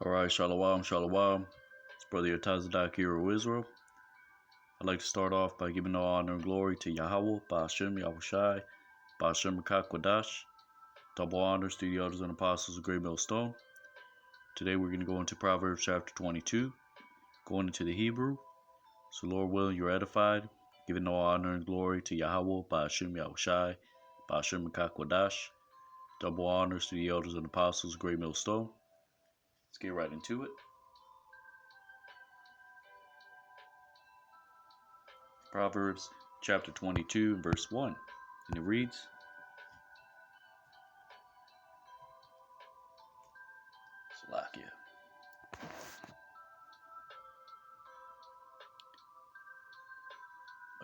All right, Shalom, Shalom. It's Brother Yotazadak here of Israel. I'd like to start off by giving all honor and glory to Yahweh, Ba'ashem Yahushai, Ba'ashem Makakwadash. Double honors to the elders and apostles of Great Millstone. Today we're going to go into Proverbs chapter 22, going into the Hebrew. So Lord willing, you're edified. Giving all honor and glory to Yahweh, Ba'ashem Yahushai, Ba'ashem Makakwadash. Double honors to the elders and apostles of Great Millstone. Let's get right into it. Proverbs chapter 22 and verse 1. And it reads, Salakia.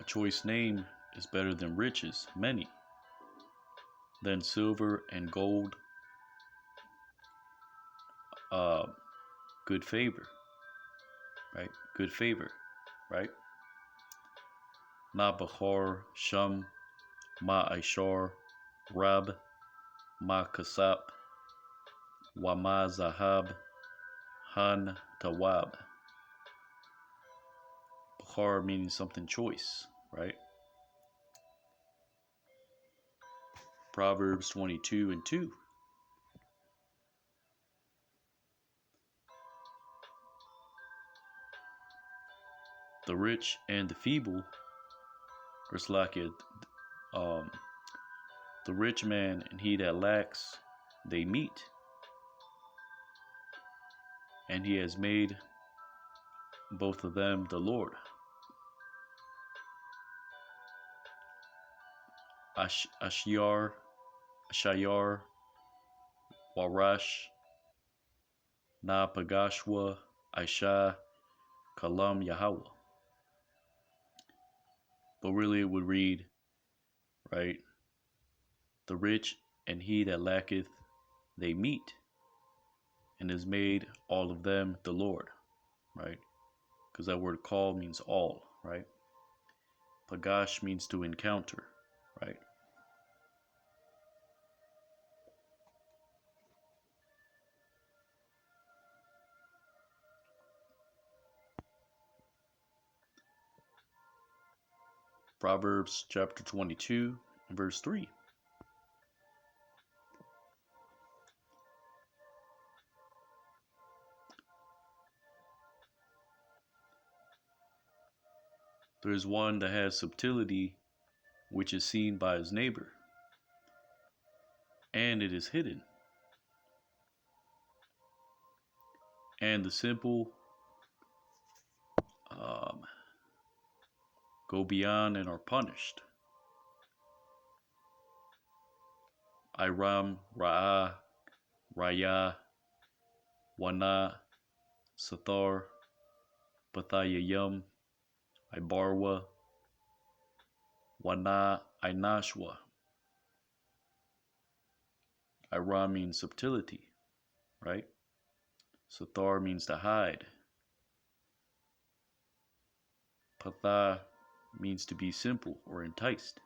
A choice name is better than riches, many, than silver and gold, good favor, right? Good favor, right? Ma Bahar, Sham, Ma Aishar, Rab, Ma Kasap, Wa Ma Zahab, Han Tawab. Bahar meaning something choice, right? Proverbs 22 and 2. The rich and the feeble, or Salakia, the rich man and he that lacks, they meet. And he has made both of them the Lord. Ashayar, Warash, Na Pagashwa, Aisha, Kalam Yahweh. But really it would read, right? The rich and he that lacketh, they meet, and has made all of them the Lord, right? Because that word call means all, right? Pagash means to encounter, right? Proverbs chapter 22 and verse 3. There is one that has subtlety which is seen by his neighbor, and it is hidden. And the simple go beyond and are punished. Iram, Ra'ah, Raya, Wana, Sathar, Pathayayam, Ibarwa, Wana, Inashwa. Iram means subtlety, right? Sathar means to hide. Patha means to be simple or enticed.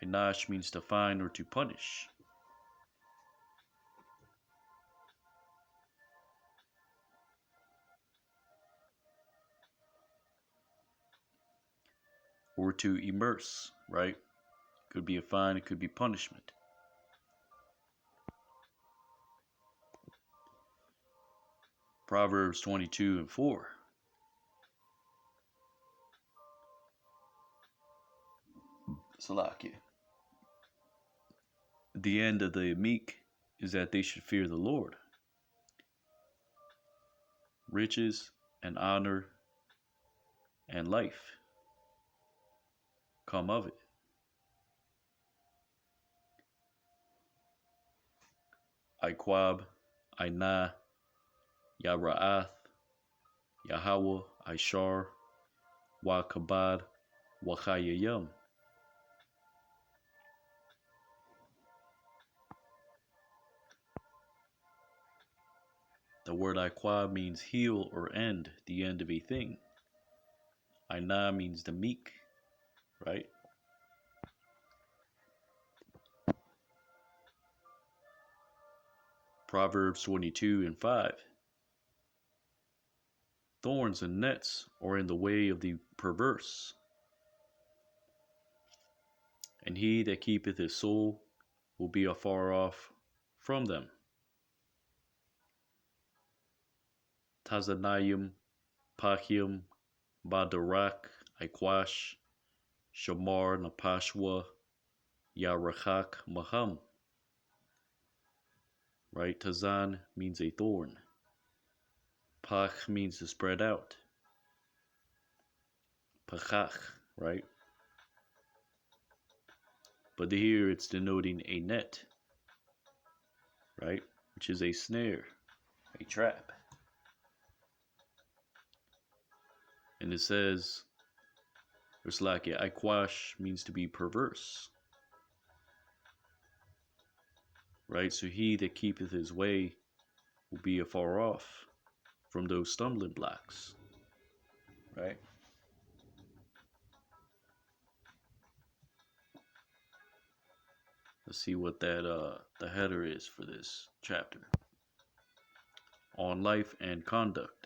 Inash means to find or to punish. Or to immerse, right? Could be a fine, it could be punishment. Proverbs 22 and 4. Salakia. The end of the meek is that they should fear the Lord. Riches and honor and life come of it. Iquab, Aina, Yara'ath, Yahweh, Aishar, Wa Kabad, Wa Chayayam. The word Iqab means heal or end, the end of a thing. Aina means the meek, right? Proverbs 22:5. Thorns and nets are in the way of the perverse, and he that keepeth his soul will be afar off from them. Tazanayim, Pachim, Badarak, Aikwash, Shamar, Napashwa, Yarachak, Maham. Right? Tazan means a thorn. Pach means to spread out. Pachach, right? But here it's denoting a net, right? Which is a snare, a trap. And it says, it's like Aikwash means to be perverse. Right? So he that keepeth his way will be afar off from those stumbling blocks. Right? Let's see what that the header is for this chapter. On life and conduct.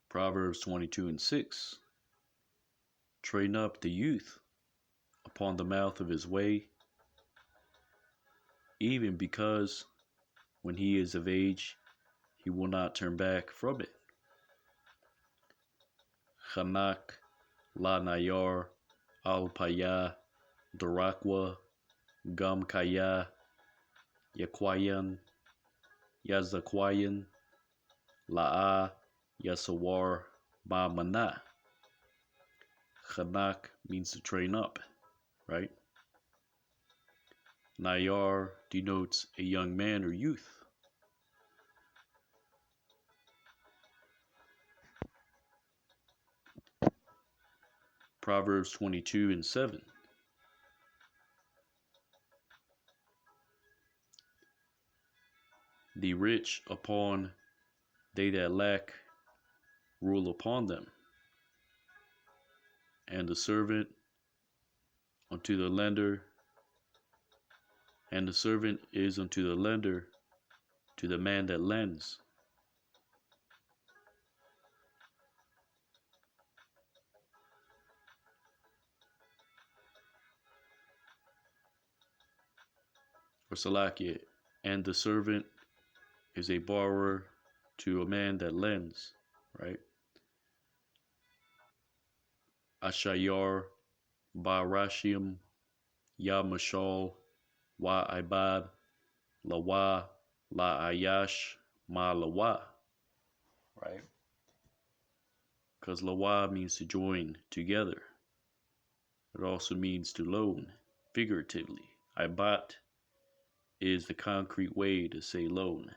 Proverbs 22:6. Train up the youth upon the mouth of his way, even because when he is of age, he will not turn back from it. Chanak, La Nayar, Al Paya, Darakwa, Gam Kaya, Yakwayan, Yazakwayan, La'a, Yasawar, Ba-Mana. Chanak means to train up, right? Nayar denotes a young man or youth. Proverbs 22:7. The rich upon they that lack rule upon them, and the servant unto the lender, and the servant is unto the lender to the man that lends. Or Salakia, and the servant is a borrower to a man that lends, right? Ashayar, Ba-Rashim, Ya Mashal, Wa Ibad, Lawa, La Ayash, Ma Lawa, right? Because Lawa means to join together. It also means to loan, figuratively. Ibat is the concrete way to say loan.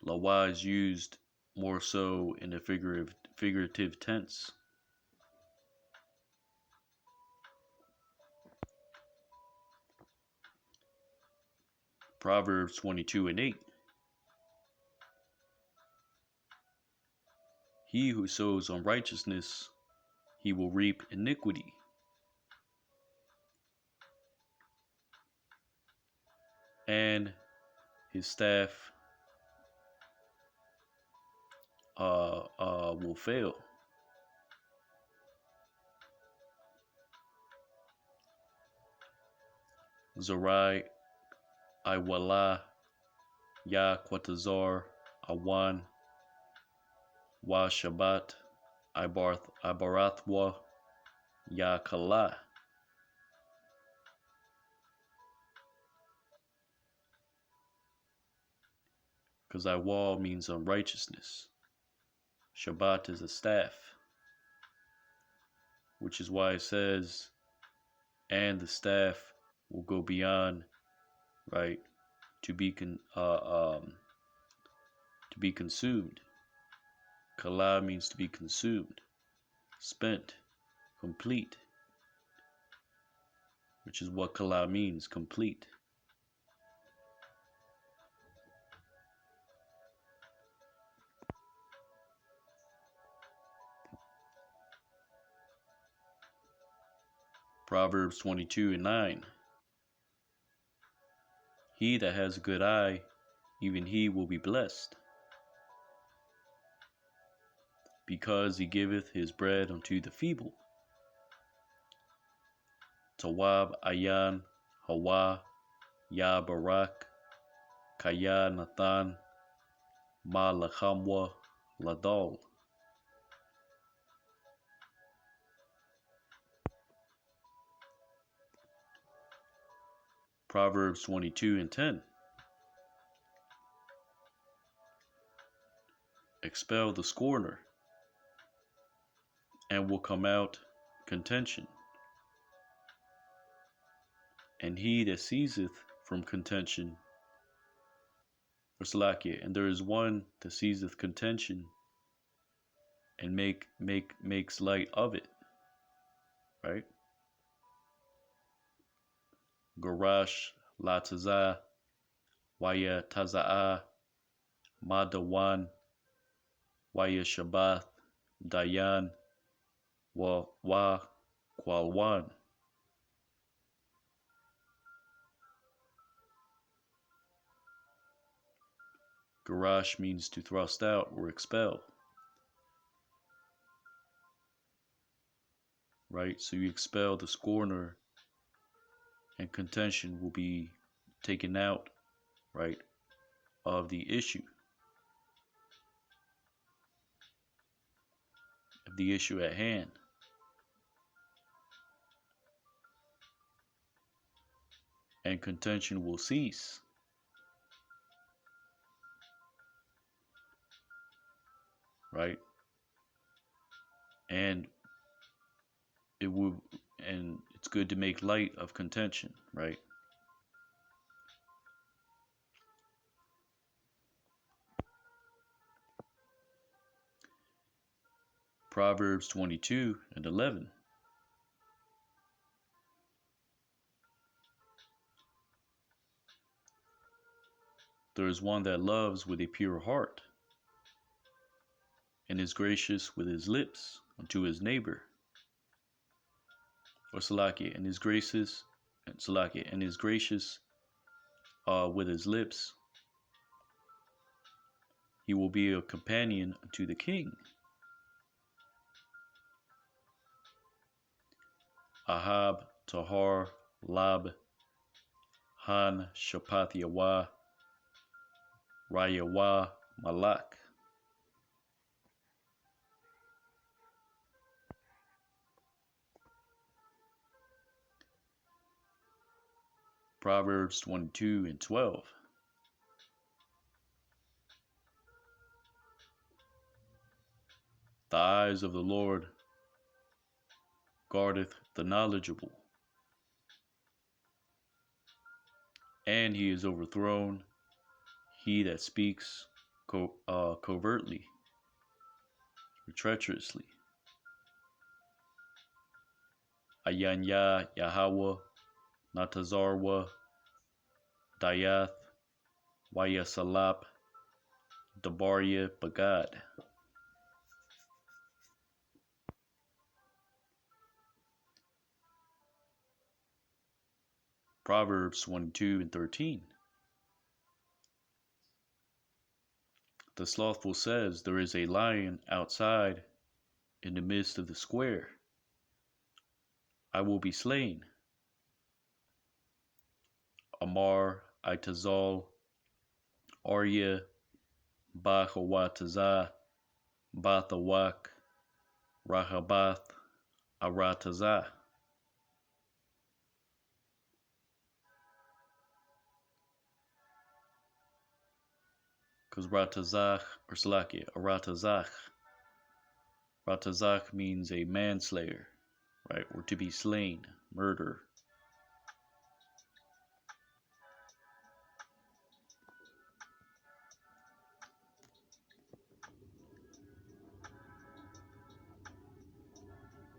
Lawa is used more so in a figurative tense. Proverbs 22:8. He who sows unrighteousness, he will reap iniquity. And his staff will fail. Zarai, Iwala, Ya Quatazar, Awan, Wa Shabbat, Ibarathwa, Ya Kala. Because Iwal means unrighteousness. Shabbat is a staff, which is why it says, and the staff will go beyond, right, to be consumed. Kala means to be consumed, spent, complete, which is what kala means, complete. Proverbs 22:9. He that has a good eye, even he will be blessed, because he giveth his bread unto the feeble. Tawab ayan hawa ya barak kaya nathan ma lachamwa ladal. Proverbs 22:10. Expel the scorner, and will come out contention. And he that ceaseth from contention, or Salakia, and there is one that ceaseth contention and makes light of it, right? Garash la taza waya taza'a madawan waya shabath dayan wa kwalwan. Garash means to thrust out or expel, right? So you expel the scorner, and contention will be taken out, right, of the issue at hand. And contention will cease, right? And it's good to make light of contention, right? Proverbs 22:11. There is one that loves with a pure heart, and is gracious with his lips unto his neighbor. Or Salakia, and is gracious, with his lips. He will be a companion to the king. Ahab Tahar Lab Han Shapatyawa Rayawa Malak. Proverbs 22:12. The eyes of the Lord guardeth the knowledgeable, and he is overthrown he that speaks covertly or treacherously. Ayanya Yahweh Natazarwa Dayath Waya Salap Dabarya Bagad. Proverbs 22:13. The slothful says, there is a lion outside in the midst of the square. I will be slain. Amar Itazal Arya Bahawataza Bathawak Rahabath Arataza. Because Ratazach, or Salakia, Ratazach means a manslayer, right? Or to be slain, murder.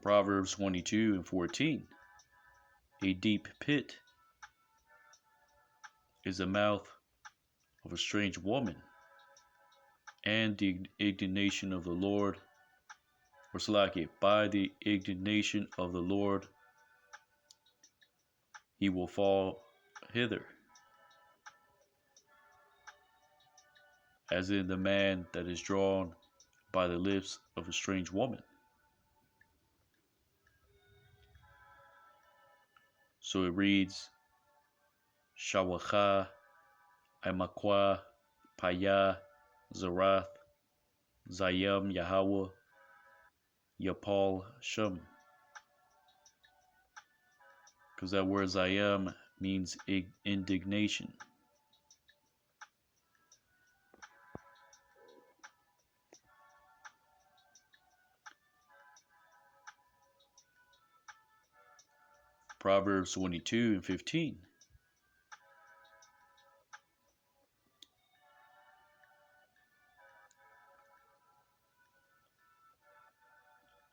Proverbs 22:14. A deep pit is the mouth of a strange woman, and the indignation of the Lord, or Salaki, by the indignation of the Lord he will fall hither, as in the man that is drawn by the lips of a strange woman. So it reads, Shawacha, Imakwa, Paya, Zarath, Zayam, Yahweh, Yapal, Shem. Because that word Zayam means indignation. Proverbs 22:15.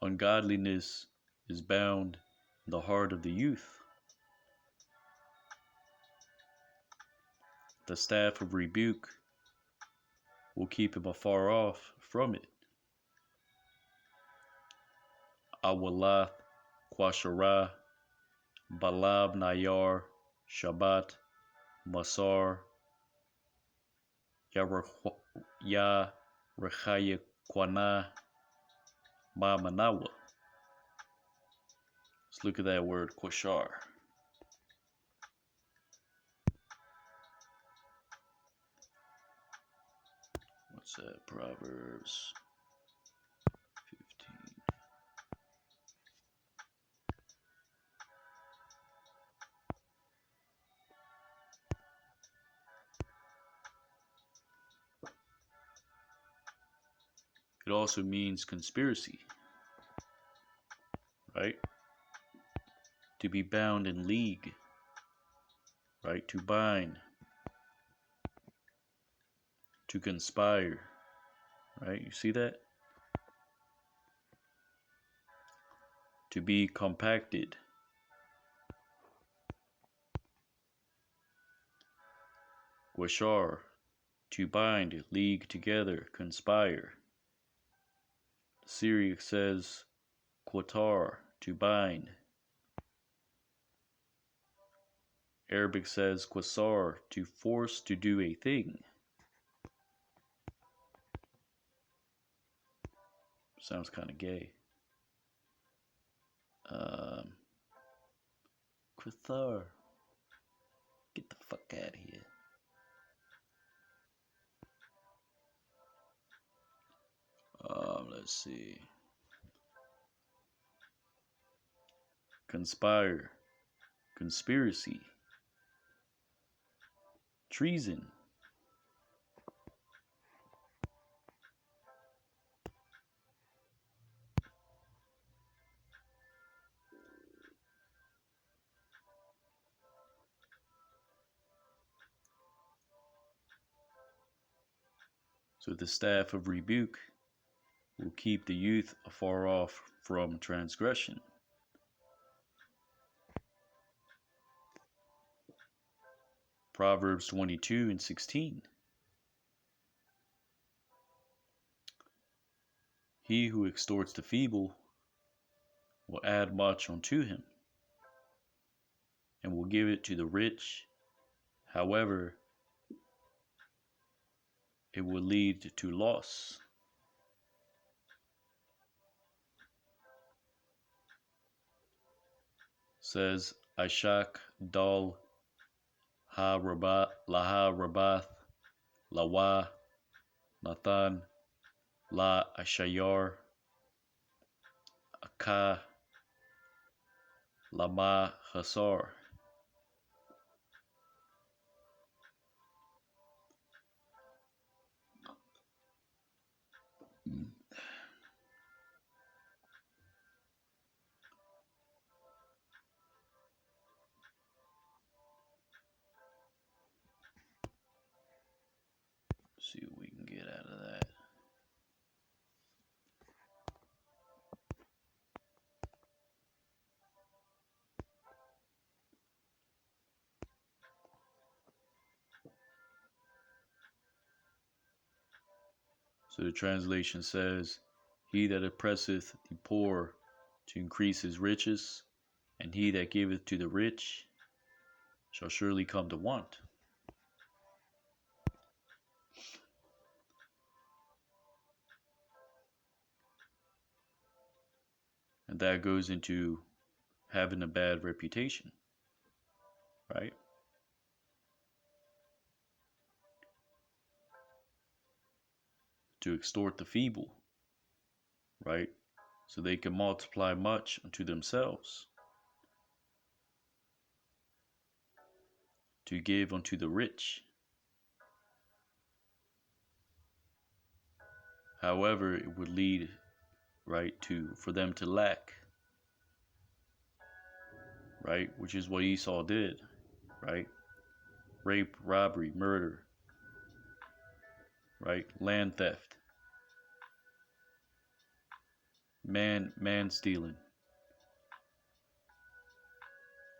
Ungodliness is bound in the heart of the youth. The staff of rebuke will keep him afar off from it. Awalath, Quashara, Balab Nayar, Shabbat, Masar, Ya Rechaya Kwana, Ma Manawa. Let's look at that word, Quashar. What's that? Proverbs 15. It also means conspiracy, right? To be bound in league, right? To bind, to conspire, right? You see that? To be compacted. Washar, to bind, league together, conspire. Syriac says Qatar, to bind. Arabic says Qasar, to force to do a thing. Sounds kind of gay. Qatar, get the fuck out of here. Let's see. Conspire, conspiracy, treason. So the staff of rebuke will keep the youth afar off from transgression. Proverbs 22:16. He who extorts the feeble will add much unto him, and will give it to the rich. However, it will lead to loss. Says Ishak Dal Laha Rabath Lawa Nathan La Ashayar Aka Lama Hasar. See what we can get out of that. So the translation says, he that oppresseth the poor to increase his riches, and he that giveth to the rich shall surely come to want. And that goes into having a bad reputation, right? To extort the feeble, right? So they can multiply much unto themselves. To give unto the rich. However, it would lead, right, for them to lack, right? Which is what Esau did, right? Rape, robbery, murder, right? Land theft, man stealing.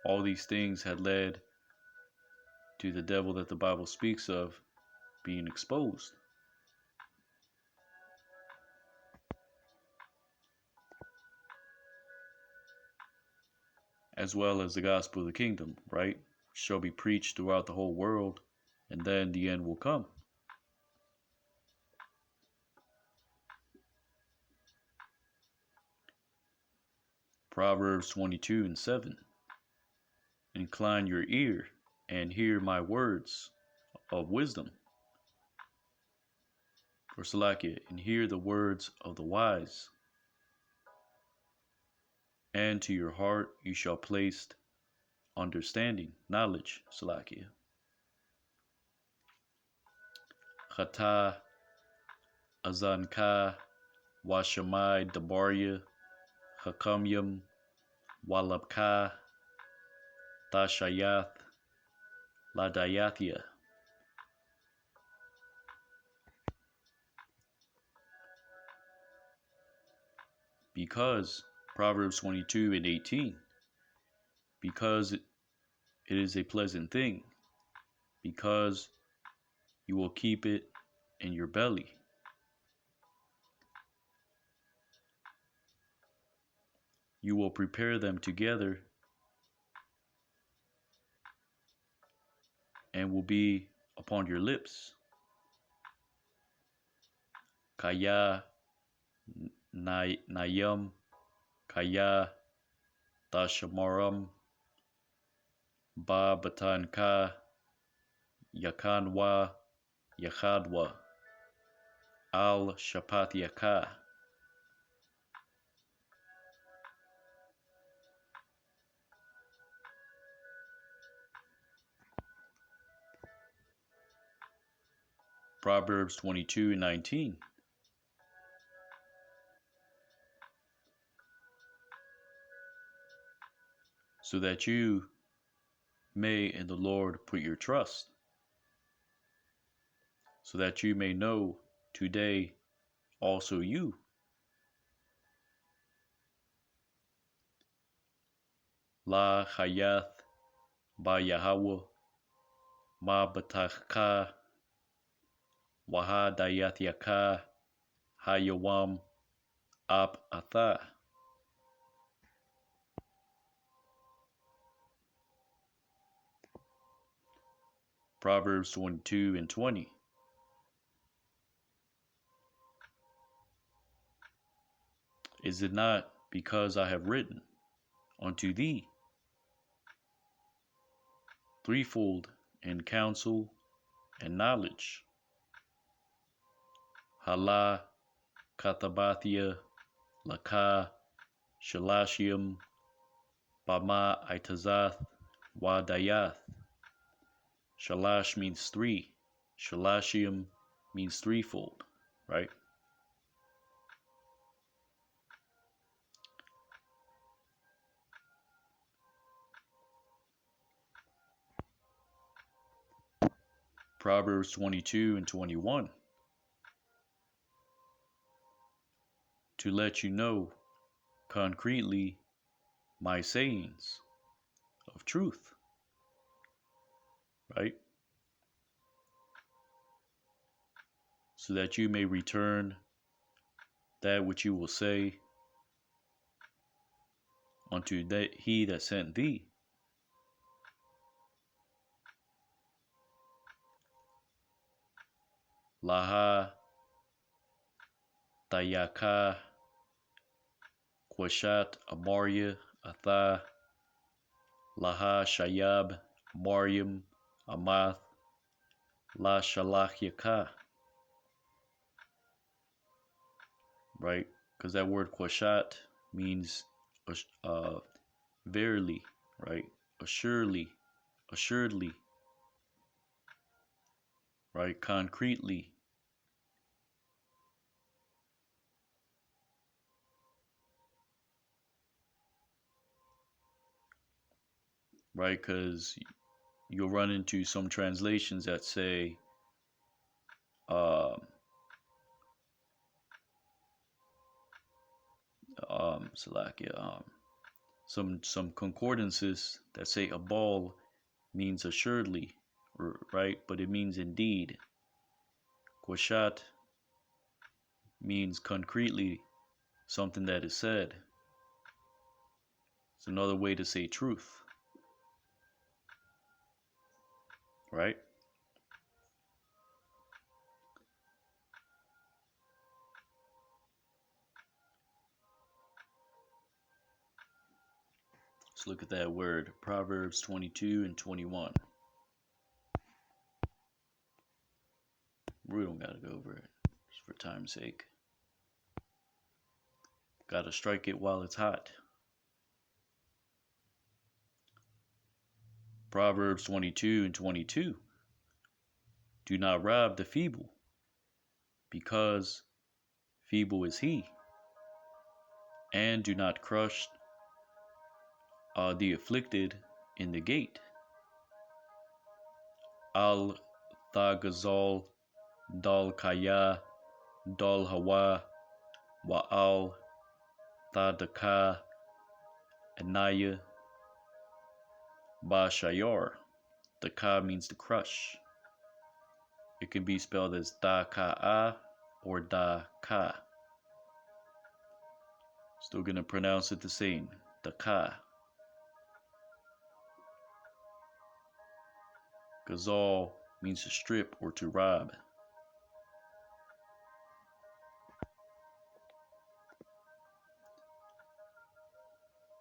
All these things had led to the devil that the Bible speaks of being exposed. As well as the gospel of the kingdom, right? Shall be preached throughout the whole world, and then the end will come. Proverbs 22:7. Incline your ear and hear my words of wisdom. Or Salakia, and hear the words of the wise. And to your heart you shall place understanding, knowledge, Salakia. Chata, Azanka, Washamai, Dabarya, Hakamyam, Walabka, Tashayath, Ladayathia. Because, Proverbs 22:18, because it is a pleasant thing, because you will keep it in your belly. You will prepare them together and will be upon your lips. Kaya Nayam, Kaya Tashamaram, Ba Batanka, Yakanwa, Yakadwa, Al Shapatyaka. Proverbs 22:19. So that you may in the Lord put your trust, so that you may know today also you. La Hayath Ba Yahweh Ma Batachka Wahadayatyaka Hayawam Ab Atha. Proverbs 22:20. Is it not because I have written unto thee threefold in counsel and knowledge? Hala, Katabathia, Laka, Shalashium, Bama Itazath, Wadayath. Shalash means three. Shalashium means threefold, right? Proverbs 22:21. To let you know concretely my sayings of truth, right? so that you may return that which you will say unto he that sent thee. Laha Tayaka Quashat Amarya Atha Laha Shayab Maryam Amath La Shalakyaka. Right? Because that word Quashat means verily, right? Assuredly, right? Concretely. Right? Because you'll run into some translations that say, some concordances that say a ball means assuredly, right? But it means indeed. Quashat means concretely, something that is said. It's another way to say truth, right? Let's look at that word, Proverbs 22 and 21. We don't gotta go over it, just for time's sake. Gotta strike it while it's hot. Proverbs 22 and 22. Do not rob the feeble, because feeble is he, and do not crush the afflicted in the gate. Al Thagazal Dal Kaya Dal Hawa Wa Al Thadaka Anaya Ba Shayar. The ka means to crush. It can be spelled as da ka or da ka. Still gonna pronounce it the same, da ka. Gazal means to strip or to rob.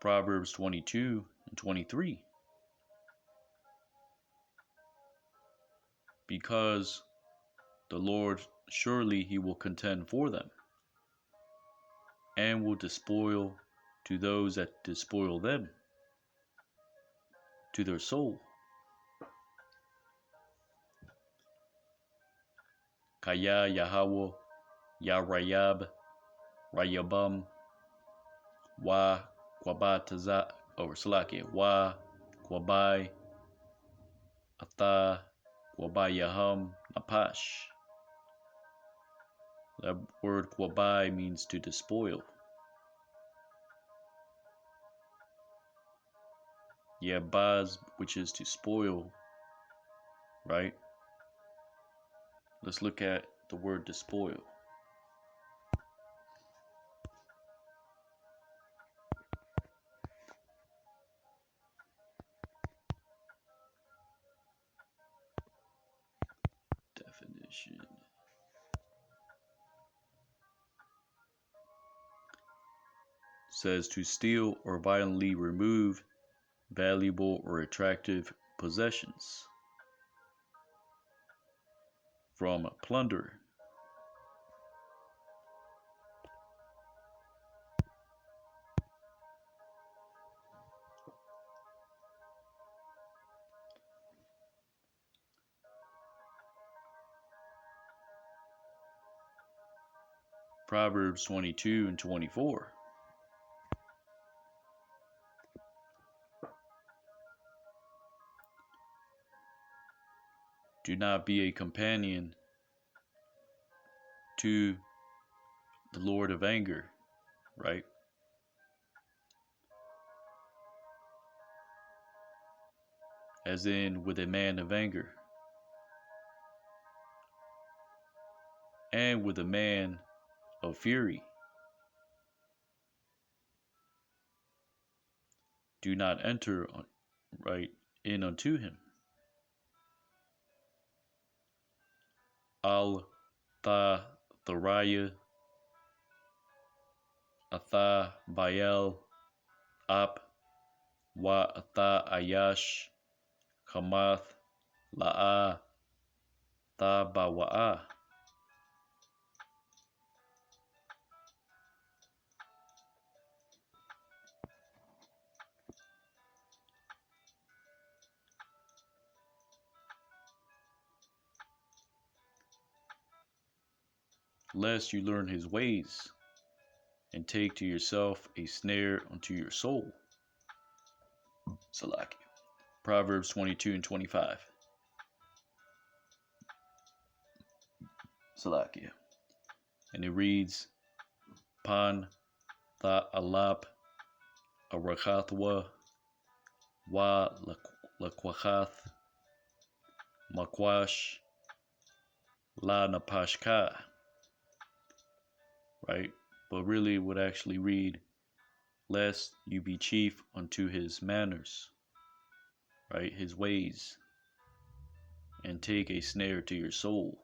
Proverbs 22 and 23. Because the Lord, surely he will contend for them, and will despoil to those that despoil them, to their soul. Kaya Yahweh Yarayab Rayabam Wa Kwabataza or Salaki Wa Kwabai Atha Kwabayaham Napash. That word Kwabai means to despoil. Yabaz, which is to spoil, right? Let's look at the word despoil. Definition. Says to steal or violently remove valuable or attractive possessions from plunder. Proverbs 22 and 24. Do not be a companion to the Lord of anger, right? As in with a man of anger. with a man of fury. Do not enter right in unto him. Al tha tharaya atha bayel ap wa atha ayash kamath la'a tha bawa'a. Lest you learn his ways, and take to yourself a snare unto your soul. Salaki. Proverbs 22 and 25. Salakia. And it reads, Pan tha alap arakathwa wa lakwachath makwash la napashka. Right? But really it would actually read, lest you be chief unto his manners, right? His ways, and take a snare to your soul.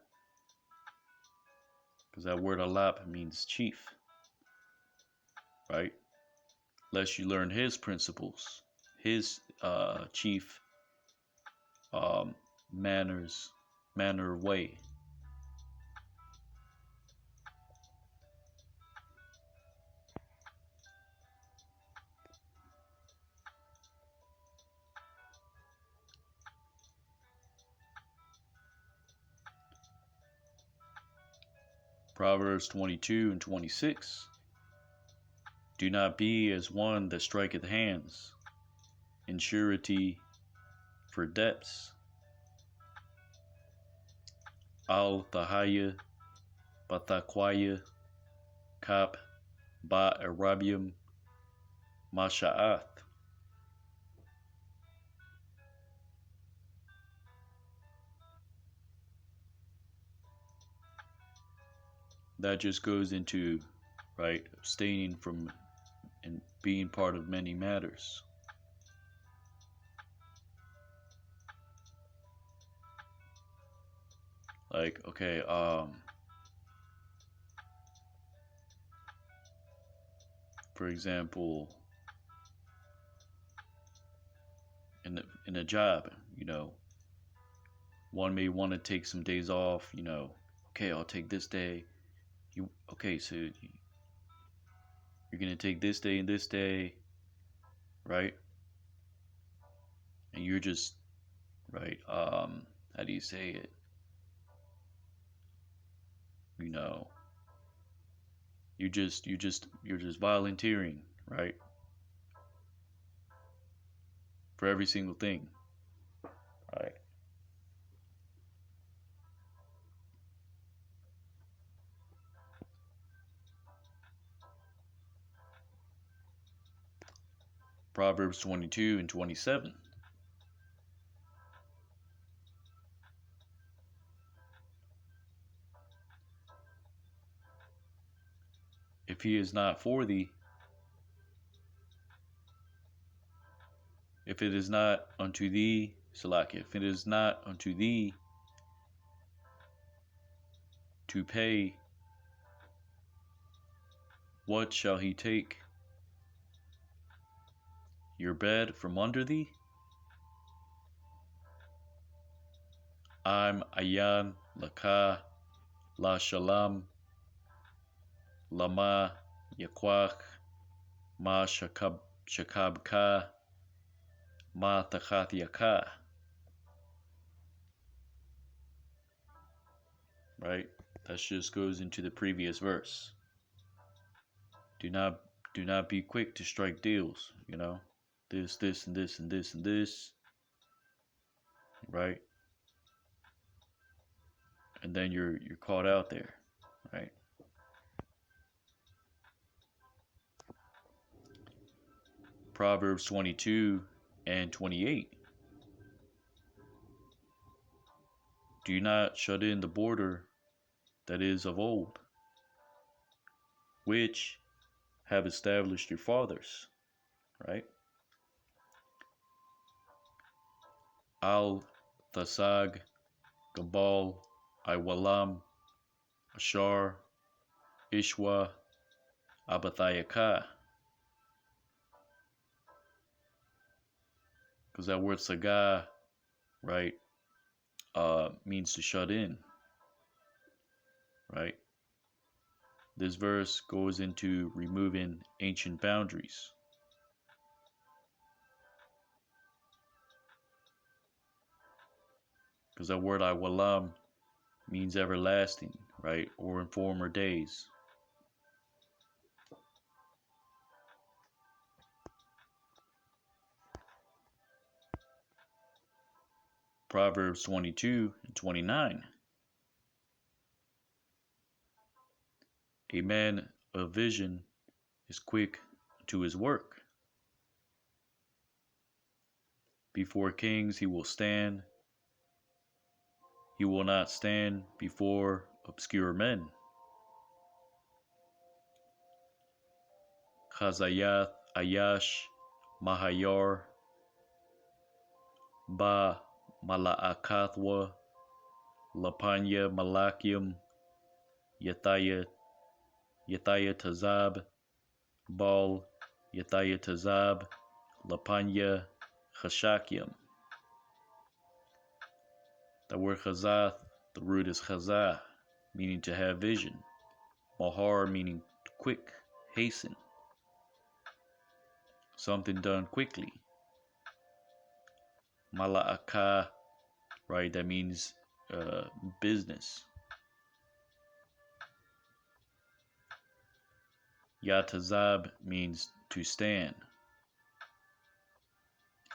Because that word alap means chief, right? Lest you learn his principles, his chief manner of way. Proverbs 22 and 26. Do not be as one that striketh hands in surety for debts. Al tahaya batakwaya kap ba arabium masha'ath. That just goes into, right, abstaining from and being part of many matters. Like, okay, for example, in a job, one may want to take some days off, okay, I'll take this day. So you're gonna take this day and this day, right? And you're just, right, how do you say it? You're just volunteering, right? For every single thing, right? Proverbs 22 and 27. If he is not for thee, if it is not unto thee, Salaki, if it is not unto thee to pay, what shall he take? Your bed from under thee? I'm ayan laka la shalam lama yakwach ma shakabka ma tachatyaka. Right? That just goes into the previous verse. Do not be quick to strike deals, this, and this, and this, and this. Right? And then you're caught out there, right? Proverbs 22 and 28. Do not shut in the border that is of old. which have established your fathers, right? Al, Thasag, Gabal, Iwalam, Ashar, Ishwa, Abathayaka. Because that word Saga, right, means to shut in, right? This verse goes into removing ancient boundaries. Because that word Iwalam means everlasting, right? Or in former days. Proverbs 22 and 29. A man of vision is quick to his work. Before kings he will stand. He will not stand before obscure men. Chazayath, Ayash, Mahayar, Ba Malaakathwa, Lapanya Malakium, Yathaya Tazab, Bal Yathaya Tazab, Lapanya Chashakium. The word Chazath, the root is Chazah, meaning to have vision. Mahar, meaning quick, hasten. Something done quickly. Mala'aka, right, that means business. Yatazab means to stand.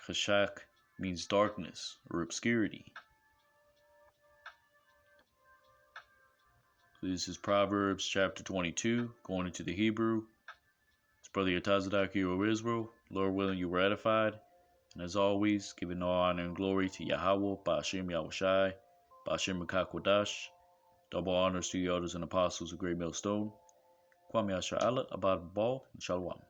Chashak means darkness or obscurity. So this is Proverbs chapter 22, going into the Hebrew. It's Brother Yatazadak, hero of Israel. Lord willing, you were edified. And as always, giving all honor and glory to Yahweh, Ba'ashem Yahushai, Ba'ashem Mekakwadash. Double honors to the elders and apostles of Great Millstone. Kwame Asher Allah, Abad Ball, and Shalom.